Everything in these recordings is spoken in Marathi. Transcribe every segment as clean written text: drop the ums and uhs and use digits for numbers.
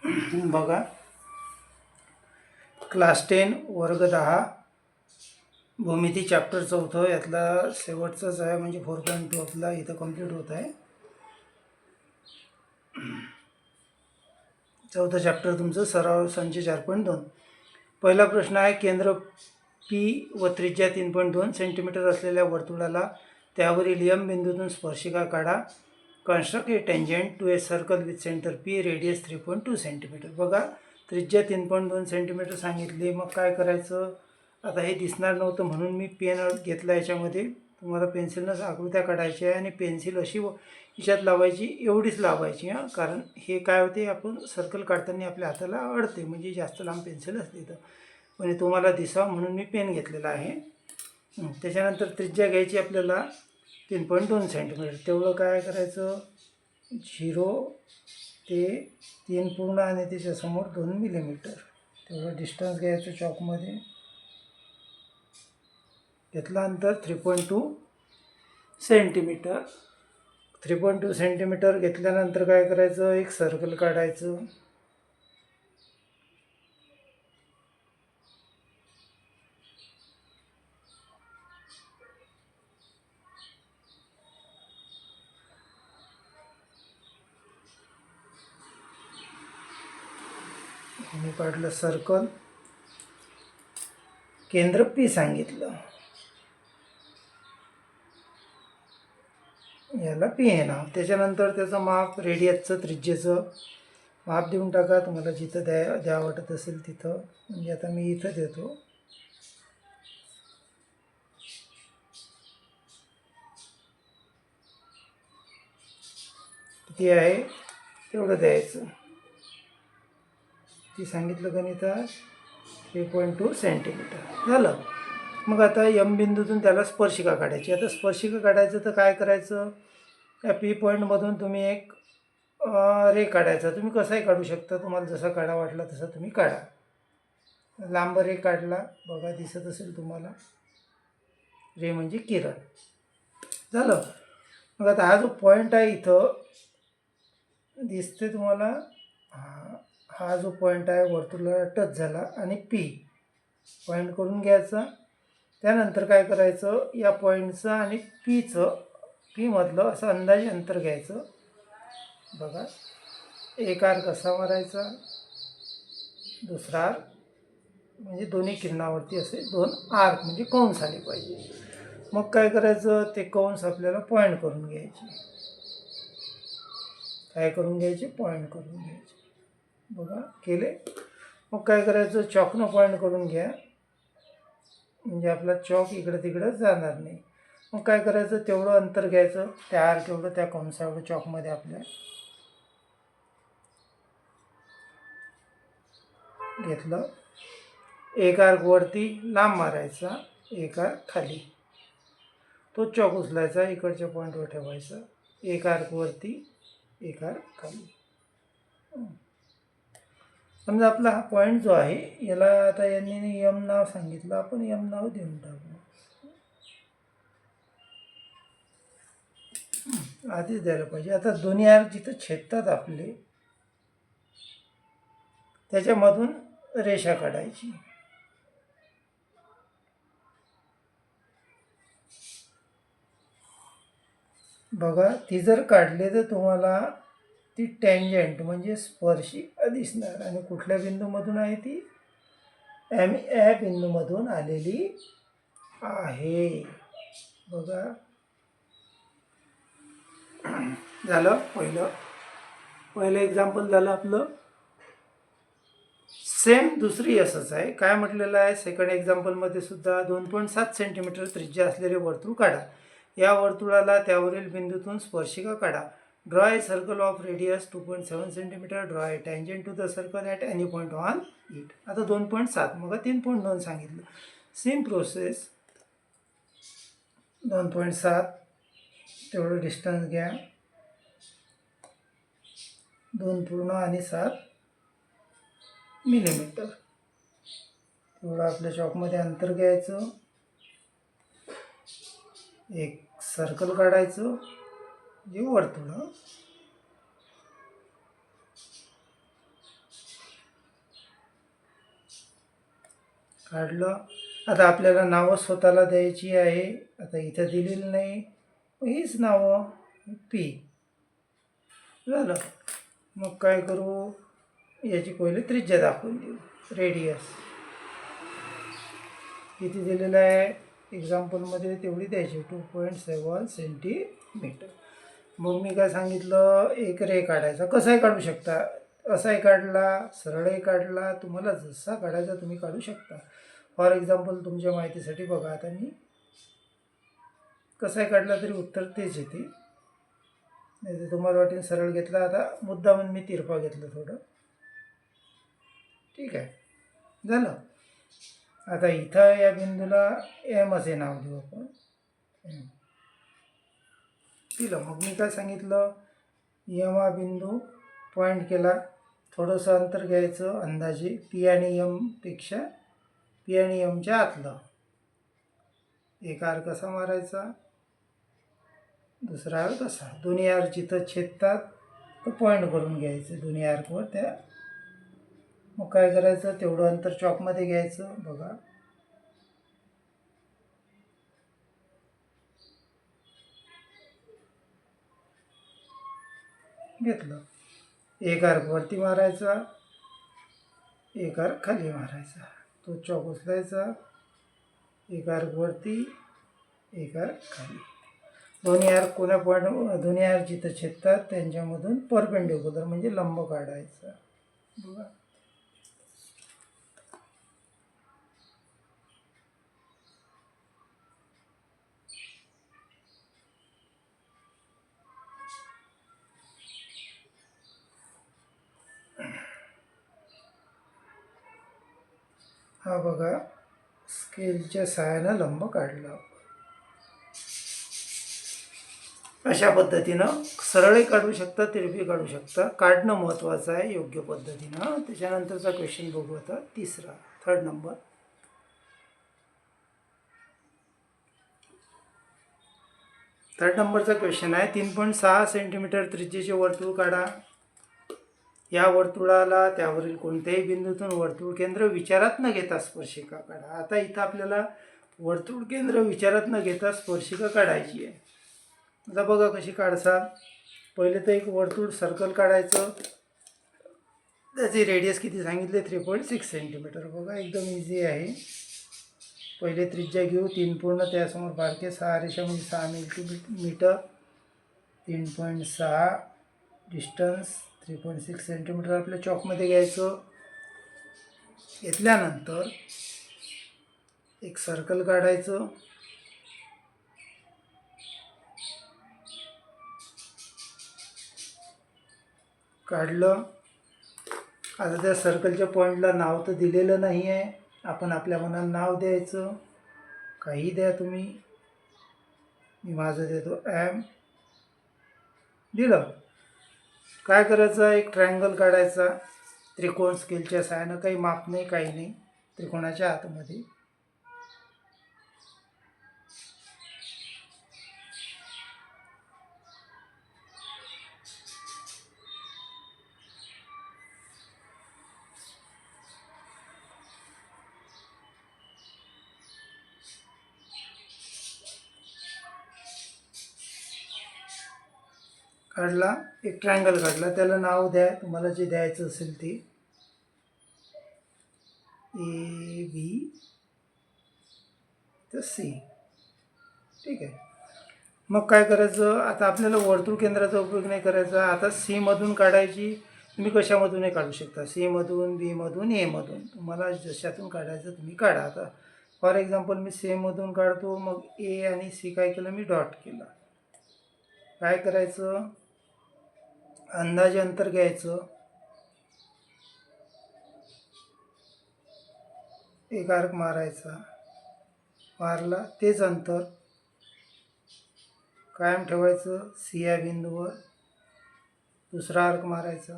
बघा, क्लास 10 वर्ग 10 भूमिती चॅप्टर 4 यातला शेवटचाच आहे, म्हणजे 4.2 आपला इथं कंप्लीट होत आहे. चौथा चॅप्टर तुमचं सराव संच 4.2. पहिला प्रश्न आहे, केंद्र पी व त्रिज्या 3.2 सेंटीमीटर असलेल्या वर्तुळाला त्यावरील एम बिंदूतून स्पर्शिका काढा. Construct a tangent to a circle with centre P, radius 3.2 centimetre. बघा, त्रिज्या 3.2 सेंटीमीटर सांगितली. मग काय करायचं, आता हे दिसणार नव्हतं म्हणून मी पेन घेतला. याच्यामध्ये तुम्हाला पेन्सिलनं आकृत्या काढायच्या आहे आणि पेन्सिल अशी याच्यात लावायची, एवढीच लावायची हां. कारण हे काय होते, आपण सर्कल काढताना आपल्या हाताला अडते, म्हणजे जास्त लांब पेन्सिल असते तर, म्हणजे तुम्हाला दिसावं म्हणून मी पेन घेतलेला आहे. त्याच्यानंतर त्रिज्या घ्यायची आपल्याला 3.2 सेंटीमीटर. तेवढं काय करायचं, 0 ते 3 पूर्ण आणि त्याच्यासमोर 2 मिलीमीटर तेवढं डिस्टन्स घ्यायचं. चॉकमध्ये घेतला अंतर 3.2 सेंटीमीटर. 3.2 सेंटीमीटर घेतल्यानंतर काय करायचं, एक सर्कल काढायचं. मी काढलं सर्कल, केंद्र पी सांगितलं, याला पी आहे नाव. त्याच्यानंतर त्याचं माप, रेडियसचं त्रिज्येचं माप देऊन टाका तुम्हाला जिथं द्या वाटत असेल तिथं. म्हणजे आता मी इथं देतो. किती आहे तेवढं द्यायचं. ती सांगितलं गणित 3.2 सेंटीमीटर झालं. मग आता यम बिंदूतून त्याला स्पर्शिका काढायची. आता स्पर्शिका काढायचं तर काय करायचं, त्या पी पॉईंटमधून तुम्ही एक रे काढायचा. तुम्ही कसाही काढू शकता, तुम्हाला जसा काढा वाटला तसा तुम्ही काढा. लांब रे काढला, बघा दिसत असेल तुम्हाला, रे म्हणजे किरण झालं. मग आता हा जो पॉईंट आहे इथं दिसते तुम्हाला, हा जो पॉईंट आहे वर्तुळाला टच झाला आणि पी पॉईंट करून घ्यायचा. त्यानंतर काय करायचं, या पॉईंटचं आणि पीमधलं असं अंदाजे अंतर घ्यायचं. बघा, एक आर्क कसा मारायचा, दुसरा आर्क, म्हणजे दोन्ही किरणावरती असे 2 आर्क म्हणजे कंस आले पाहिजे. मग काय करायचं, ते कंस आपल्याला पॉईंट करून घ्यायचे. काय करून घ्यायचे, पॉईंट करून घ्यायचे. बघा केले. मग काय करायचं, चॉकनं पॉईंट करून घ्या, म्हणजे आपला चॉक इकडं तिकडं जाणार नाही. मग काय करायचं, तेवढं अंतर घ्यायचं, त्या आर्क एवढं त्या कंसाएवढं चॉकमध्ये आपल्या घेतलं. एक आर्क वरती लांब मारायचा, एक आर्क खाली, तो चॉक उचलायचा, इकडच्या पॉईंटवर ठेवायचा. एक आर्क वरती, एक आर्क खाली. समजा आपला हा पॉईंट जो आहे, याला आता यांनी यम नाव सांगितलं, आपण यम नाव देऊन टाकू. आधीच द्यायला पाहिजे. आता दोन्ही आर्क जिथं छेदतात आपले, त्याच्यामधून रेषा काढायची. बघा, ती जर काढली तर तुम्हाला ती टँजंट म्हणजे स्पर्शिका दिसणार. आणि कुठल्या बिंदूमधून आहे ती, या बिंदूमधून आलेली आहे. बघा, झालं पहिलं एक्झाम्पल झालं आपलं. सेम दुसरी असंच आहे. काय म्हटलेलं आहे, सेकंड एक्झाम्पलमध्ये सुद्धा 2.7 सेंटीमीटर त्रिज्या असलेले वर्तुळ काढा. या वर्तुळाला त्यावरील बिंदूतून स्पर्शिका काढा. Draw a circle of radius 2.7 centimetre. Draw a tangent to the circle at any point on it. आता 2.7, मग 3.2 सांगितलं. सेम प्रोसेस, 2.7 तेवढं डिस्टन्स घ्या, 2 पूर्ण आणि 7 मिलीमीटर तेवढं आपल्या चॉकमध्ये अंतर घ्यायचं. एक सर्कल काढायचं, जे वर्तुळ. काढलं. आता आपल्याला नावं स्वतःला द्यायची आहे. आता इथं दिलेलं नाही, हीच नावं पी झालं. मग काय करू, याची पहिले त्रिज्या दाखवून देऊ. रेडियस किती दिलेलं आहे एक्झाम्पलमध्ये तेवढी द्यायची, 2.7 सेंटीमीटर. मग मी काय सांगितलं, एक रे काढायचा. कसाही काढू शकता, असाही काढला, सरळही काढला, तुम्हाला जसा काढायचा तुम्ही काढू शकता. फॉर एक्झाम्पल तुमच्या माहितीसाठी बघा, आता मी कसाही काढला तरी उत्तर तेच येते. नाही तर तुम्हाला वाटेल सरळ घेतला. आता मुद्दा म्हणून मी तिरपा घेतलं थोडं. ठीक आहे, झालं. आता इथं या बिंदूला एम असे नाव देऊ आपण. दिलं. मग मी काय सांगितलं, एम हा बिंदू पॉईंट केला, थोडंसं अंतर घ्यायचं अंदाजे पी आणि एमपेक्षा, पी आणि एमच्या आतलं. एक आर कसा मारायचा, दुसरा आर कसा, दोन्ही आर जिथं छेदतात तर पॉईंट करून घ्यायचं दोन्ही आर्कवर त्या. मग काय करायचं, तेवढं अंतर चॉकमध्ये घ्यायचं. बघा, घेतलं. एक आर्क वरती मारायचा, एक आर्क खाली मारायचा. तो चॉक उचलायचा, एक आर्क वरती, एक आर्क खाली. दोन्ही आर्क कोण्या पॉईंट, दोन्ही आर्क जिथं छेदतात त्यांच्यामधून परपेंडिक्युलर म्हणजे लंब काढायचा. बघा, हा बघा स्केलच्या सहाय्यानं लंब काढला. अशा पद्धतीनं सरळही काढू शकता, तिरपी काढू शकता. काढणं महत्त्वाचं आहे योग्य पद्धतीनं. त्याच्यानंतरचा क्वेश्चन बघू आता, तिसरा, 3rd नंबर. थर्ड नंबरचा क्वेश्चन आहे, 3.6 सेंटीमीटर त्रिज्येचे वर्तुळ काढा. या वर्तुळाला त्यावरील कोणत्याही बिंदूतून वर्तुळ केंद्र विचारात न घेता स्पर्शिका काढा. आता इथं आपल्याला वर्तुळ केंद्र विचारात न घेता स्पर्शिका काढायची आहे. आता बघा कशी काढसा. पहिले तर एक वर्तुळ सर्कल काढायचं. त्याची रेडियस किती सांगितले, 3.6 सेंटीमीटर. बघा एकदम इझी आहे. पहिले त्रिज्या घेऊ 3 पूर्ण, त्यासमोर बारके 6 रेषा म्हणजे 6 मिलीमीटर. 3.6 डिस्टन्स 3.6 सेंटीमीटर आपल्या चॉकमध्ये घ्यायचं. घेतल्यानंतर एक सर्कल काढायचं. काढलं. आता त्या सर्कलच्या पॉईंटला नाव तर दिलेलं नाही आहे, आपण आपल्या मनाला नाव द्यायचं. काही द्या तुम्ही, मी माझं देतो एम. दिलं. काय करायचं, एक ट्रायंगल काढायचा. त्रिकोण स्केलच्या सहाय्यानं, काही माप नाही काही नाही, त्रिकोणाच्या आतमध्ये. काढला, एक ट्रायंगल काढला, त्याला नाव द्या तुम्हाला जे द्यायचं असेल ते. ए बी तर सी. ठीक आहे. मग काय करायचं, आता आपल्याला वर्तुळ केंद्राचा उपयोग नाही करायचा. आता सी मधून काढायची. तुम्ही कशामधूनही काढू शकता, सी मधून, बी मधून, ए मधून, तुम्हाला जशातून काढायचं तुम्ही काढा. आता फॉर एक्झाम्पल मी सी मधून काढतो. मग ए आणि सी काय केलं, मी डॉट केला. काय करायचं, अंदाजे अंतर घ्यायचं. एक आर्क मारायचा, मारला, तेच अंतर कायम ठेवायचं सी या बिंदूवर. दुसरा आर्क मारायचा,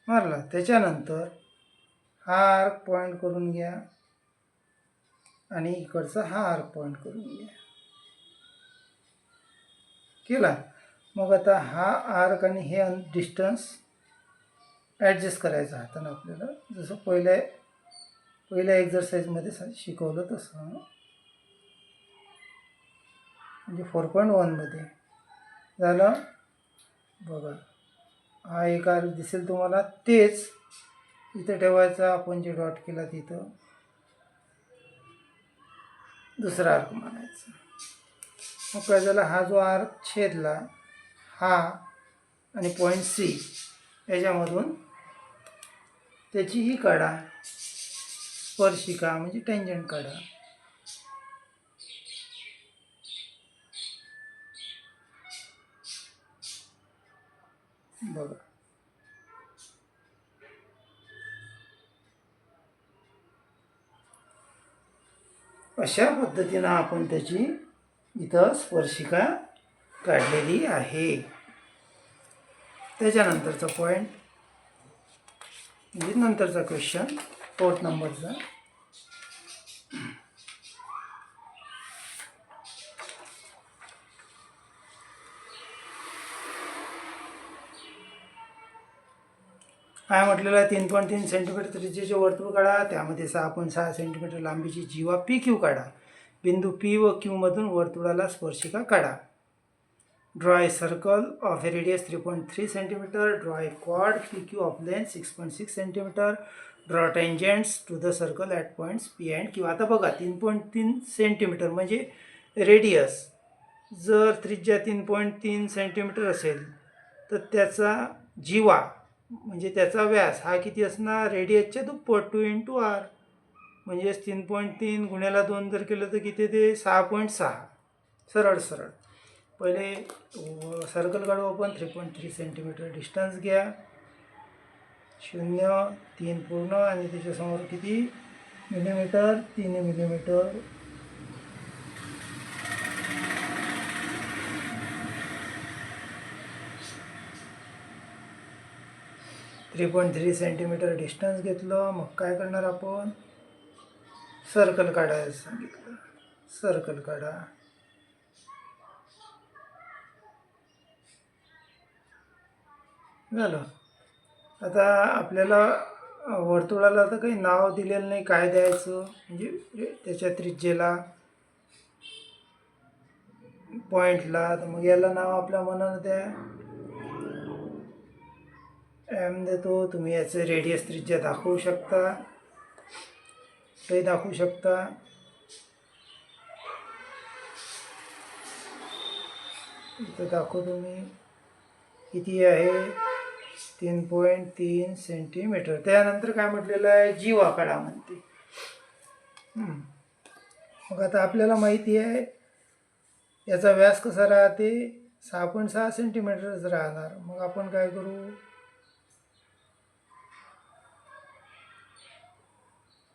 मारला. त्याच्यानंतर हा आर्क पॉईंट करून घ्या आणि इकडचा हा आर्क पॉईंट करून घ्या. केला. मग आता हा आर्क आणि हे डिस्टन्स ॲडजस्ट करायचं हातानं आपल्याला. जसं पहिले पहिल्या एक्झरसाईजमध्ये शिकवलं तसं, म्हणजे 4.1मध्ये झालं. बघा हा एक आर्क दिसेल तुम्हाला, तेच इथं ठेवायचा. आपण जे डॉट केला तिथं दुसरा आर्क मानायचा. मग काय झालं, हा जो आर्क छेदला हा आणि पॉईंट सी याच्यामधून त्याचीही काढा, स्पर्शिका म्हणजे टेंजंट काढा. बघा अशा पद्धतीनं आपण त्याची इथं स्पर्शिका काढलेली आहे. त्याच्यानंतरचा पॉईंट म्हणजे नंतरचा क्वेश्चन 4 नंबरचा. काय म्हटलेलं आहे, 3.3 सेंटीमीटर त्रिज्येचे वर्तुळ काढा, त्यामध्ये 6.6 सेंटीमीटर लांबीची जीवा पी क्यू काढा. बिंदू पी व क्यूमधून वर्तुळाला स्पर्शिका काढा. Draw a circle of a radius 3.3 centimetre. Draw a quad P Q of length 6.6 centimetre. Draw tangents to the circle at points P and Q. आता बघा 3.3 सेंटीमीटर म्हणजे रेडियस, जर त्रिज्या 3.3 सेंटीमीटर असेल तर त्याचा जीवा म्हणजे त्याचा व्यास हा किती असणार, रेडियसच्या दुप्पट 2 × r. म्हणजेच 3.3 गुण्याला 2 जर केलं तर किती ते 6.6. सरळ सरळ पहिले सर्कल काढू आपण. 3.3 सेंटीमीटर डिस्टन्स घ्या, 0 3 पूर्ण आणि त्याच्यासमोर किती मिलीमीटर, 3 मिलीमीटर. .3 सेंटीमीटर डिस्टन्स घेतलं. मग काय करणार आपण, सर्कल काढायला सांगितलं, सर्कल काढा. झालं. आता आपल्याला वर्तुळाला तर काही नाव दिलेलं नाही, काय द्यायचं म्हणजे त्याच्या त्रिज्येला पॉईंटला, तर मग याला नाव आपल्या मनानं द्या. एम देतो. तुम्ही याचं रेडियस त्रिज्या दाखवू शकता, ते दाखवू शकता. इथं दाखवतो मी किती आहे, 3.3 सेंटीमीटर. त्यानंतर काय म्हटलेलं आहे, जीवा काढा म्हणते. मग आता आपल्याला माहिती आहे याचा व्यास कसा राहते, 6.6 सेंटीमीटरच राहणार. मग आपण काय करू,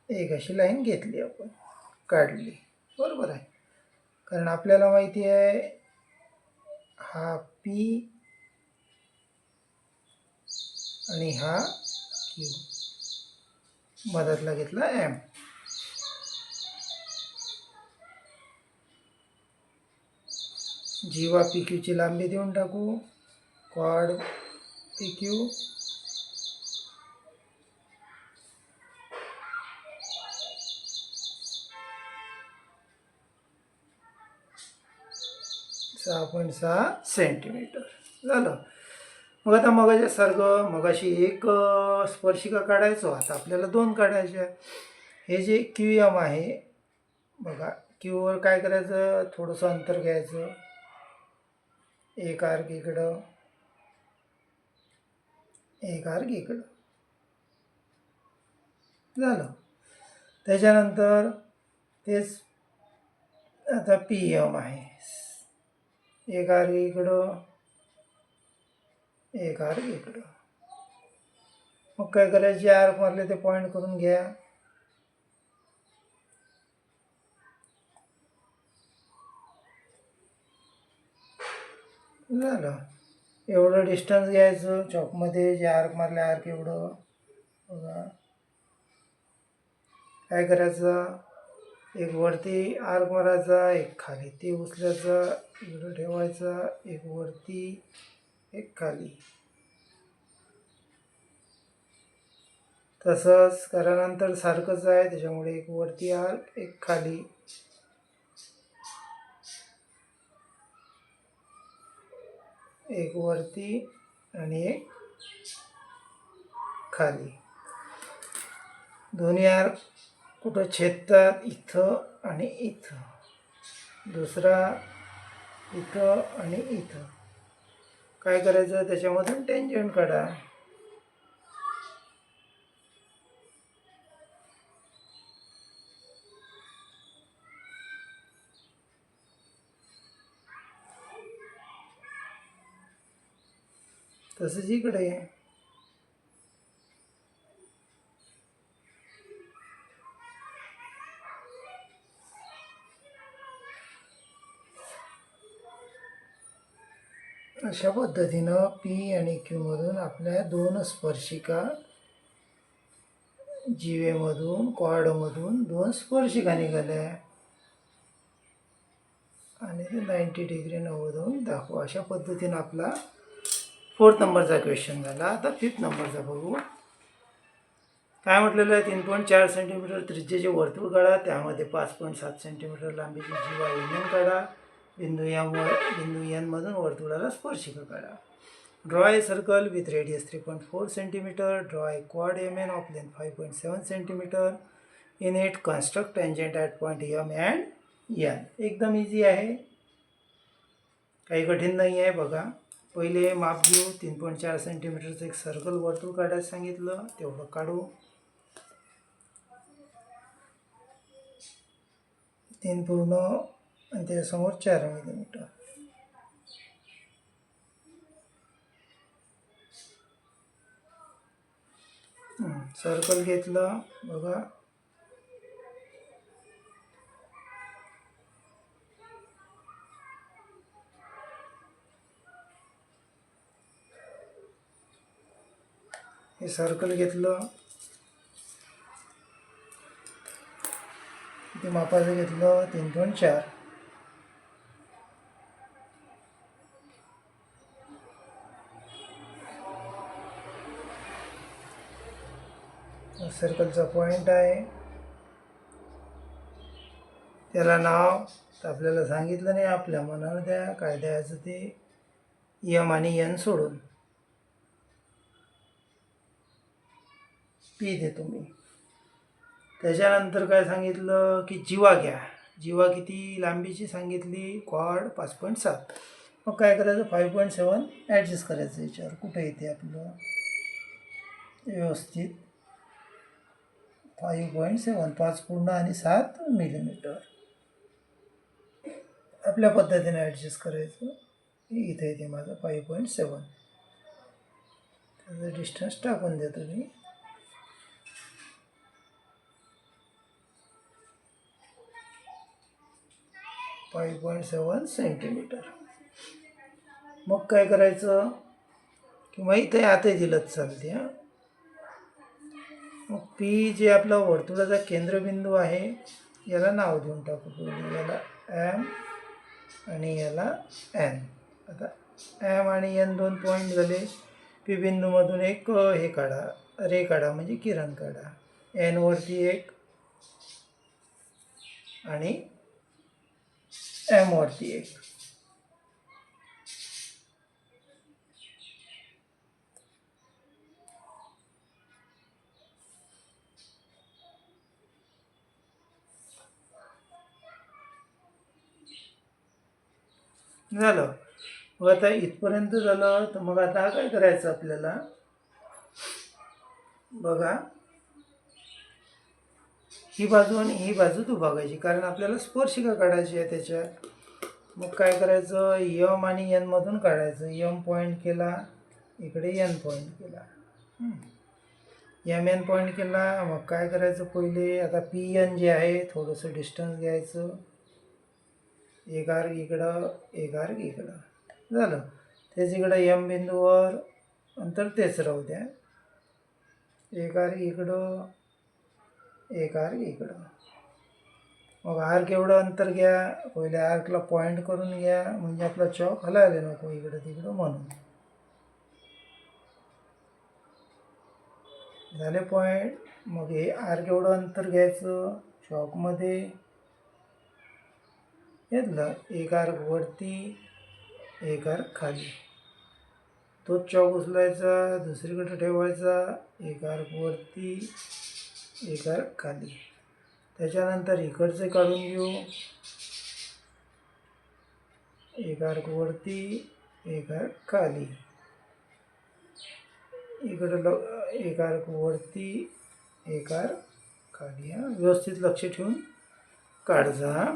एक अशी लाईन घेतली, आपण काढली, बरोबर आहे. कारण आपल्याला माहिती आहे हा पी आणि हा क्यू, मधातला घेतला एम. जीवा पी क्यूची लांबी देऊन टाकू, क्वाड पी क्यू .6 सेंटीमीटर झालं. मग आता मगाशी एक स्पर्शिका काढायचो, आता आपल्याला 2 काढायच्या. हे जे क्यू एम आहे बघा, क्यूवर काय करायचं, थोडंसं अंतर घ्यायचं, एक आर्क इकडं, एक आर्क इकडं, झालं. त्याच्यानंतर तेच आता पी एम आहे, एक आर्क इकडं, एक आर्क इकडं. मग काय करायचं, जे आर्क मारले ते पॉईंट करून घ्या. झालं. एवढं डिस्टन्स घ्यायचं चॉकमध्ये, जे आर्क मारले आर्क एवढं. बघा काय करायचं, एक वरती आर्क मारायचा, एक खाली, ते उचलायचा, इकडं ठेवायचा, एक वरती, एक खाली. तसंच कारण अंतर सारखंच आहे त्याच्यामुळे एक वरती आर्क एक खाली, एक वरती आणि एक खाली. दोन्ही आर्क कुठं छेदतात, इथं आणि इथं. दुसरा इथं आणि इथं. काय करायचं, त्याच्यामधून टेंजंट काढा. तसंच इकडे अशा पद्धतीनं पी आणि क्यूमधून आपल्या दोन स्पर्शिका, जीवेमधून कॉर्डमधून दोन स्पर्शिका निघाल्या आणि ते 90 डिग्री 90 होऊन दाखवा. अशा पद्धतीनं आपला 4th नंबरचा क्वेश्चन झाला. आता 5th नंबरचा बघू. काय म्हटलेलं आहे, 3.4 सेंटीमीटर त्रिज्येचे वर्तुळ काढा, त्यामध्ये 5.7 सेंटीमीटर लांबीची जीवा एन काढा. बिंदू एनमधून वर्तुळाला स्पर्शिका काढा. Draw a circle with radius 3.4 centimetre. Draw a quad M N of length 5.7 centimetre. In it construct tangent at point M and N. एकदम इझी आहे, काही कठीण नाही आहे. बघा, पहिले माप घेऊ. 3.4 सेंटीमीटरचं एक सर्कल वर्तुळ काढायला सांगितलं, तेवढं काढू. 3 पूर्ण आणि त्याच्यासमोर 4 मिलीमीटर. सर्कल घेतलं. बघा, हे सर्कल घेतलं, ते मापाचं घेतलं 3.4. सर्कलचा पॉईंट आहे, त्याला नाव तर आपल्याला सांगितलं नाही, आपल्या मनानं द्या. काय द्यायचं ते एम आणि एन सोडून पी देतो मी. त्याच्यानंतर काय सांगितलं की जीवा घ्या. जीवा किती लांबीची सांगितली, क्वाड 5.7. मग काय करायचं, 5.7 ॲडजस्ट करायचं. याच्यावर कुठे येते आपलं व्यवस्थित 5.7, 5 पूर्ण आणि 7 मिलीमीटर. आपल्या पद्धतीने ॲडजस्ट करायचं. इथे येते माझं 5.7. त्याचं डिस्टन्स टाकून देतो मी. .7 सेंटीमीटर. मग काय करायचं की मग इथे आते दिलंच चालते. हां, मग पी जे आपला वर्तुळाचा केंद्रबिंदू आहे, याला नाव देऊन टाकू. पहिले याला एम आणि याला एन. आता एम आणि एन दोन पॉईंट झाले. पी बिंदूमधून एक हे काढा, रे काढा, म्हणजे किरण काढा. एनवरती एक आणि एमवरती एक. झालं. मग आता इथपर्यंत झालं, तर मग आता काय करायचं आपल्याला, बघा, ही बाजू आणि ही बाजू तू बघायची, कारण आपल्याला स्पर्शिका काढायची आहे त्याच्यात. मग काय करायचं, यम आणि एनमधून काढायचं. यम पॉईंट केला, इकडे एन पॉईंट केला, एम एन पॉईंट केला. मग काय करायचं, पहिले आता पी एन जे आहे थोडंसं डिस्टन्स घ्यायचं. एक आर्क इकडं, एक आर्क इकडं. झालं. तेच इकडं एम बिंदूवर अंतर तेच राहू द्या. एक आर्क इकडं, एक आर्क इकडं. मग आर्क एवढं अंतर घ्या. पहिले आर्कला पॉईंट करून घ्या, म्हणजे आपला चॉक हलायला नको इकडं तिकडं म्हणून. झाले पॉईंट. मग हे आर्क एवढं अंतर घ्यायचं चॉकमध्ये घेतलं, एक आर्क वरती एक आर्क खाली. तोच चॉक उचलायचा दुसरीकडे ठेवायचा, एक आर्क वरती एक आर्क खाली. त्याच्यानंतर इकडचे काढून घेऊ, एक आर्क वरती एक आर्क खाली, इकडं एक आर्क वरती एक आर्क खाली. हा व्यवस्थित लक्ष ठेवून काढजा.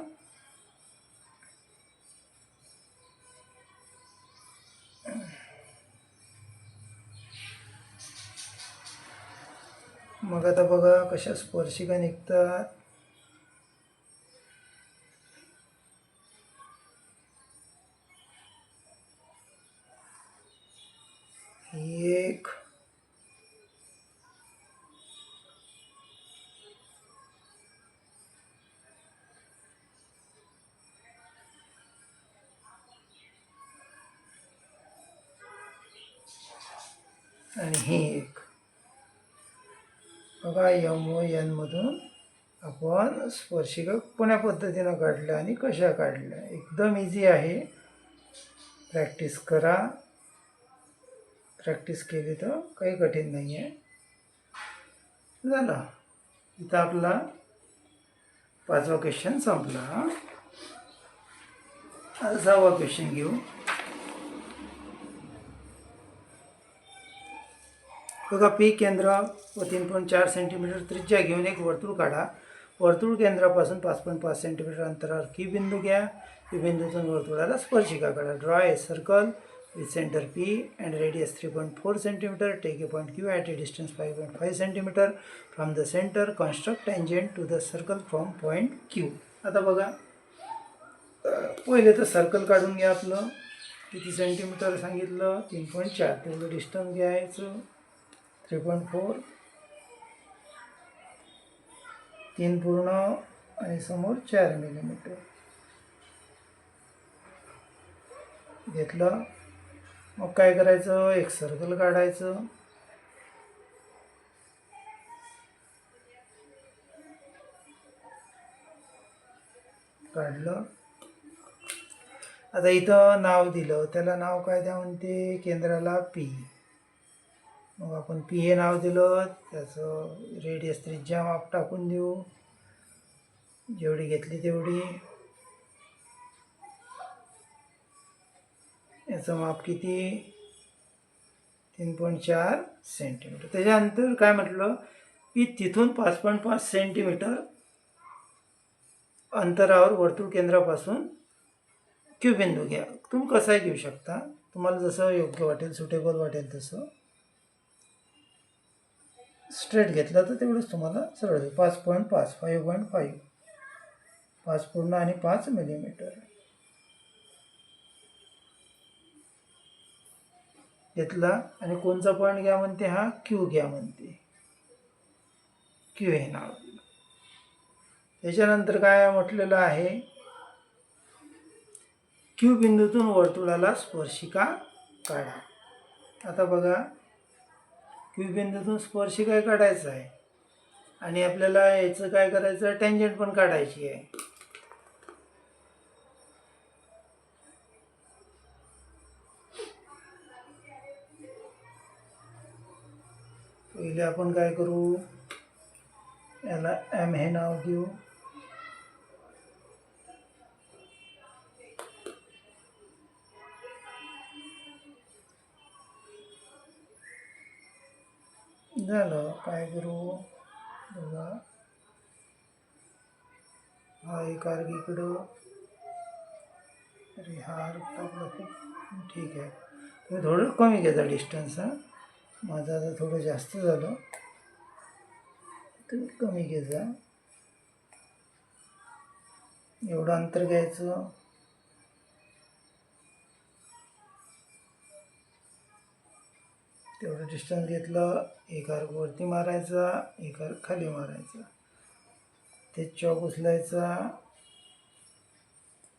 मग आता बघा कशा स्पर्शिका निघतात. एक आणि ही एक. बघा यम व एन मधून आपण स्पर्शिका कोण्या पद्धतीनं काढल्या आणि कशा काढल्या. एकदम इझी आहे, प्रॅक्टिस करा. प्रॅक्टिस केली तर काही कठीण नाही आहे. झालं, इथं आपला 5वा क्वेश्चन संपला. आता 6वा क्वेश्चन घेऊ. बघा पी केंद्र व 3.4 सेंटीमीटर त्रिज्या घेऊन एक वर्तुळ काढा. वर्तुळ केंद्रापासून 5.5 सेंटीमीटर अंतरावर क्यू बिंदू घ्या. क्यू बिंदूतून वर्तुळाला स्पर्शिका काढा. Draw a circle with center P and radius 3.4 cm. Take a point Q at a distance 5.5 cm from the center. Construct tangent to the circle from point Q. आता बघा पहिले तर सर्कल काढून घ्या. आपलं किती सेंटीमीटर सांगितलं, 3.4. तेवढं डिस्टन्स घ्यायचं. 3.4 3 पूर्ण आणि समोर 4 मिलीमीटर घेतलं. मग काय करायचं, एक सर्कल काढायचं. काढलं. आता इथं नाव दिलं, त्याला नाव काय द्या म्हणते, केंद्राला पी. मग आपण पी हे नाव दिलं, त्याचं रेडियस त्रिज्या माप टाकून देऊ, जेवढी घेतली तेवढी. याचं माप किती, 3.4 सेंटीमीटर. त्याच्यानंतर काय म्हटलं की तिथून 5.5 सेंटीमीटर अंतरावर वर्तुळ केंद्रापासून क्यू बिंदू घ्या. तुम्ही कसाही घेऊ शकता, तुम्हाला जसं योग्य वाटेल, सुटेबल वाटेल तसं. स्ट्रेट घेतला तर तेवढंच तुम्हाला सरळ होईल. 5.5 5.5 5 पूर्ण आणि 5 मिलीमीटर घेतला. आणि कोणचा पॉईंट घ्या म्हणते, हा क्यू घ्या म्हणते. क्यू हे नाव. त्याच्यानंतर काय म्हटलेलं आहे, क्यू बिंदूतून वर्तुळाला स्पर्शिका काढा. आता बघा क्यू बिंदूतून स्पर्शिका काढायचं आहे आणि आपल्याला याचं काय करायचं, टँजंट पण काढायची आहे. पहिले आपण काय करू, याला एम हे नाव देऊ. झालं, काय करू बघा, हा एक आर्क इकडं. अरे हा आर्क टाकला खूप, ठीक आहे. तुम्ही थोडं कमी घ्यायचा डिस्टन्स. हा माझं आता थोडं जास्त झालं, तुम्ही कमी घ्यायचा. एवढं अंतर घ्यायचं. तेवढं डिस्टन्स घेतलं, एक आर्क वरती मारायचा, एक आर्क खाली मारायचा. ते चॉक उचलायचा,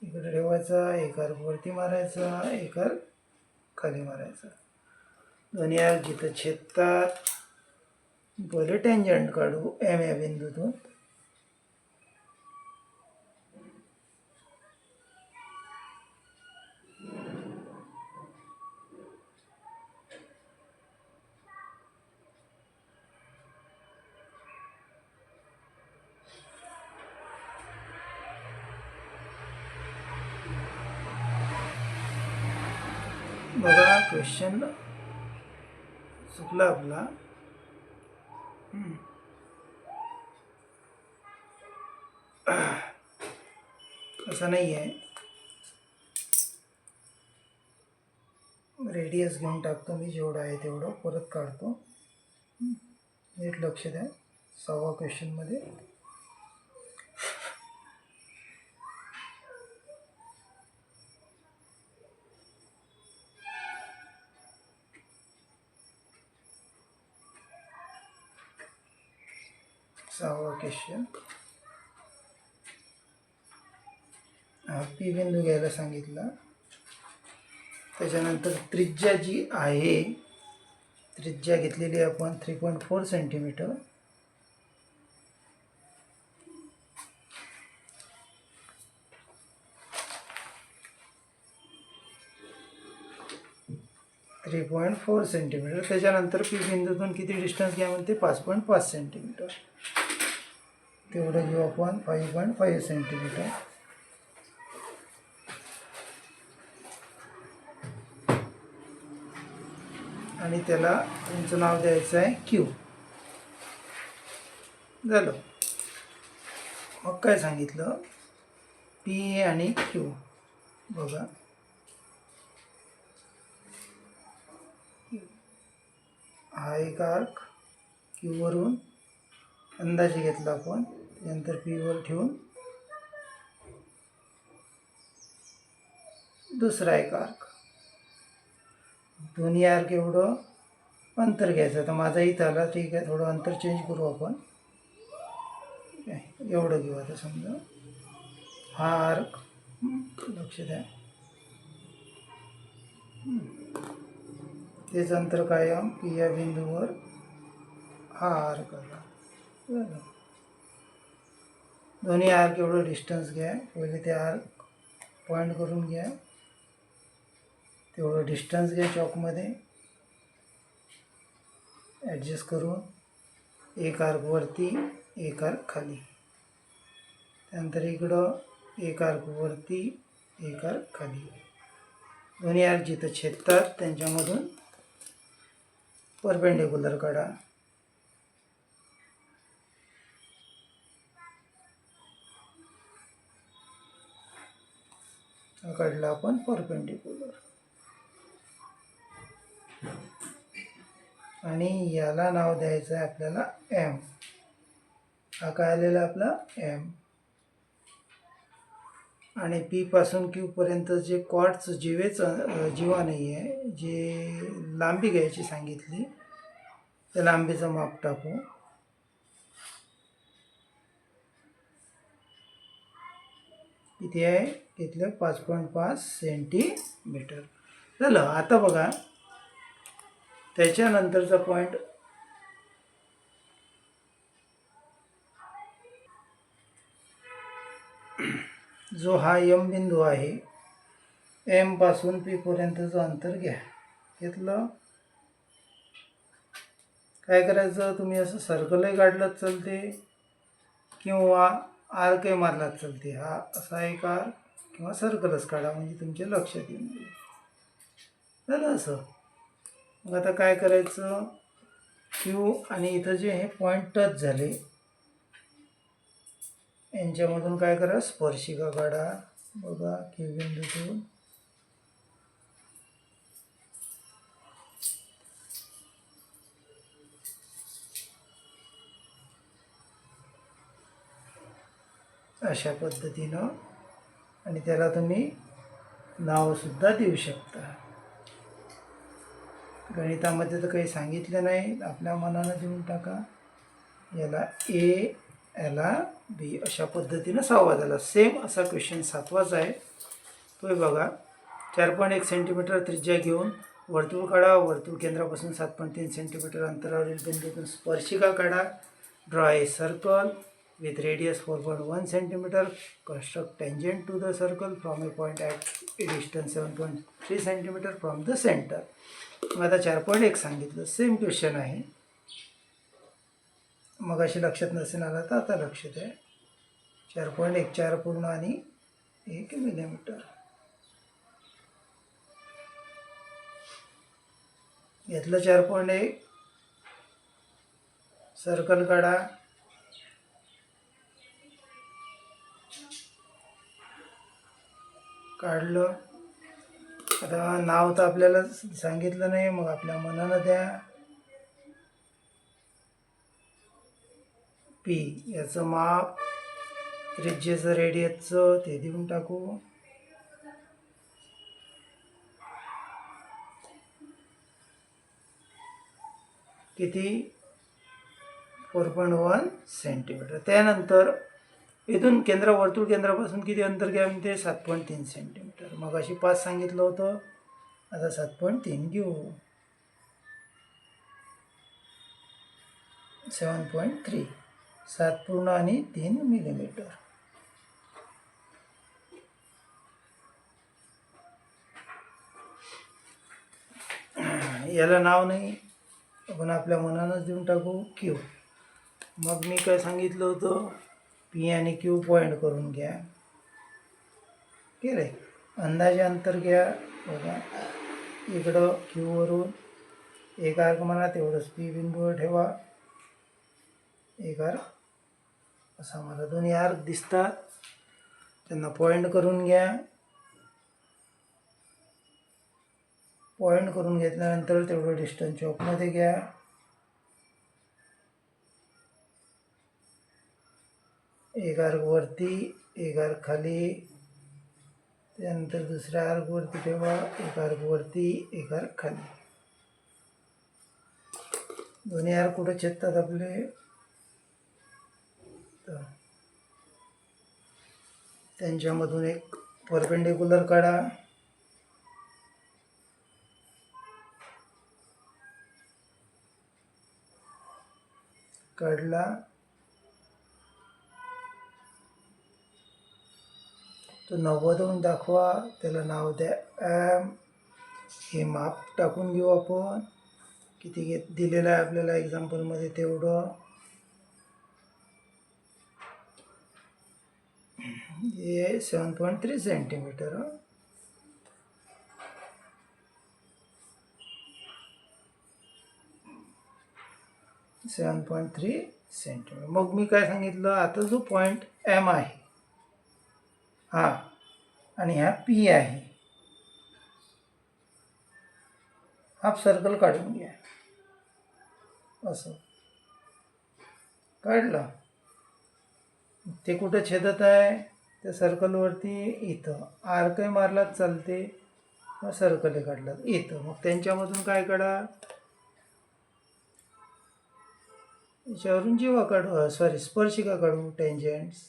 इकडे ठेवायचा, एक आर्क वरती मारायचा, एक आर्क खाली मारायचा. दोन्ही आर्क जिथं छेदतात पहिले टेंजंट काढू एम या बिंदूतून. बघा क्वेश्चन चुकला आपला. असं नाही आहे. रेडियस घेऊन टाकतो मी, जेवढं आहे तेवढं परत काढतो. नीट लक्ष द्या 6व्या क्वेश्चनमध्ये. सहावा क्वेश्चन. पी बिंदू घ्यायला सांगितला. त्याच्यानंतर त्रिज्या जी आहे, त्रिज्या घेतलेली आपण 3.4 सेंटीमीटर. त्याच्यानंतर पी बिंदूतून किती डिस्टन्स घ्या म्हणते, 5.5 सेंटीमीटर. तेवढं घेऊ आपण 5.5 सेंटीमीटर. आणि त्याला तुमचं नाव द्यायचं आहे क्यू. झालं. मग काय सांगितलं, पी आणि क्यू. बघा हा एक आर्क क्यूवरून अंदाजे घेतला आपण, त्यानंतर पीवर ठेवून दुसरा एक आर्क. दोन्ही आर्क एवढं अंतर घ्यायचं. तर माझा इथं आला, ठीक आहे, थोडं अंतर चेंज करू आपण. ठीक आहे, एवढं घेऊ. आता समजा हा आर्क, लक्ष द्या, तेच अंतर कायम पी या बिंदूवर हा आर्क आला. बरं, दोन्ही आर्क एवढं डिस्टन्स घ्या. पहिले ते आर्क पॉईंट करून घ्या, तेवढं डिस्टन्स घ्या चॉकमध्ये ॲडजस्ट करून. एक आर्क वरती, एक आर्क खाली. त्यानंतर इकडं एक आर्क वरती, एक आर्क खाली. दोन्ही आर्क जिथं छेदतात त्यांच्यामधून परपेंडिक्युलर काढा. काढला आपण परपेंडिक्युलर. आणि याला नाव द्यायचं आहे आपल्याला एम. हा काय आलेला आपला एम. आणि पी पासून क्यू पर्यंत जे कॉर्डचं जीवा नाही आहे, जे लांबी घ्यायची सांगितली, त्या लांबीचं माप टाकू. किती आहे घेतलं, 5.5 सेंटीमीटर. झालं. आता बघा त्याच्यानंतरचा पॉईंट, जो हा एम बिंदू आहे, एम पासून पी पर्यंतचं अंतर घ्या. घेतलं. काय करायचं, तुम्ही असं सर्कलही काढलं चालते किंवा आर्कही मारलाच चालते. हा असा एक आर्क किंवा सर्कलच काढा, म्हणजे तुमच्या लक्षात येऊन जाईल. झालं असं. मग आता काय करायचं, क्यू आणि इथं जे हे पॉईंट टच झाले यांच्यामधून काय करा, स्पर्शिका काढा. बघा क्यू बिंदूतून अशा पद्धतीनं. आणि त्याला तुम्ही नावसुद्धा देऊ शकता. गणितामध्ये तर काही सांगितलं नाही, आपल्या मनानं देऊन टाका. याला ए, याला बी, अशा पद्धतीनं 6वा झाला. सेम असा क्वेश्चन 7वाच आहे. तो बघा. 4.1 सेंटीमीटर त्रिज्या घेऊन वर्तुळ काढा. वर्तुळ केंद्रापासून 7.3 सेंटीमीटर अंतरावरील बिंदूतून स्पर्शिका काढा. Draw a circle with radius 4.1 centimeter. Construct tangent to the circle from a point at a distance 7.3 centimeter from the center. आता 4.1 सांगितलं. सेम क्वेश्चन आहे. मग अशी लक्षात नसेल आला तर आता लक्षात आहे. 4.1 4 पूर्ण आणि 1 मिलीमीटर. घेतलं 4.1. सर्कल काढा. काढलं. आता नाव तर आपल्याला सांगितलं नाही, मग आपल्या मनानं द्या. पी याचं माप, त्रिज्येचं रेडियसचं ते देऊन टाकू. किती? 4.1 सेंटीमीटर. त्यानंतर इथून वर्तुळ केंद्रापासून किती अंतर घ्या म्हणते? 7.3 सेंटीमीटर. मग अशी 5 सांगितलं होतं, आता 7.3 घेऊ. 7.3 7 पूर्ण आणि 3 मिलीमीटर. याला नाव नाही, आपण आपल्या मनानंच देऊन टाकू क्यू. मग मी काय सांगितलं होतं? पी आणि क्यू पॉईंट करून घ्या. केलं. अंदाजे अंतर घ्या. बघा इकडं क्यूवरून एक आर्क म्हणा, तेवढंच पी बिंदूवर ठेवा. एक आर्क असा मला दोन्ही आर्क दिसतात, त्यांना पॉईंट करून घ्या. पॉईंट करून घेतल्यानंतर तेवढं डिस्टन्स चॉकमध्ये घ्या. एक आर्क वरती, एक आर्क खाली, त्यानंतर दुसऱ्या आर्क वरती ठेवा. एक आर्क वरती, एक आर्क खाली. दोन्ही आर्क कुठे छेदतात आपले? तर त्यांच्यामधून एक परपेंडिक्युलर काढा. काढला. तो 90 दाखवा. त्याला नाव द्या एम. हे माप टाकून घेऊ आपण. किती दिलेलं आहे आपल्याला एक्झाम्पलमध्ये तेवढं. हे 7.3 सेंटीमीटर. 7.3 सेंटीमीटर. मग मी काय सांगितलं? आता जो पॉईंट एम आहे हा आणि हा पी आहे, हाफ सर्कल काढून घ्या. असं काढलं. ते कुठं छेदत आहे? त्या सर्कलवरती इथं. आर्कही मारलाच चालते, मग सर्कलही काढलात इथं. मग त्यांच्यामधून काय काढा? याच्यावरून जीवा काढू, स्पर्शिका काढू, टेंजंट्स.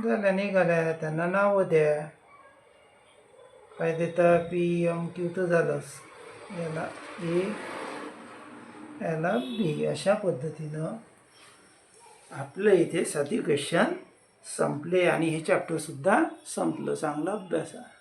झाल्या, निघाल्या. त्यांना नावं द्या. काय देता? पी एम क्यू तर झालंच. याला ए, याला बी. अशा पद्धतीनं आपलं इथे साधी क्वेश्चन संपले आणि हे चॅप्टरसुद्धा संपलं. चांगला अभ्यास आहे.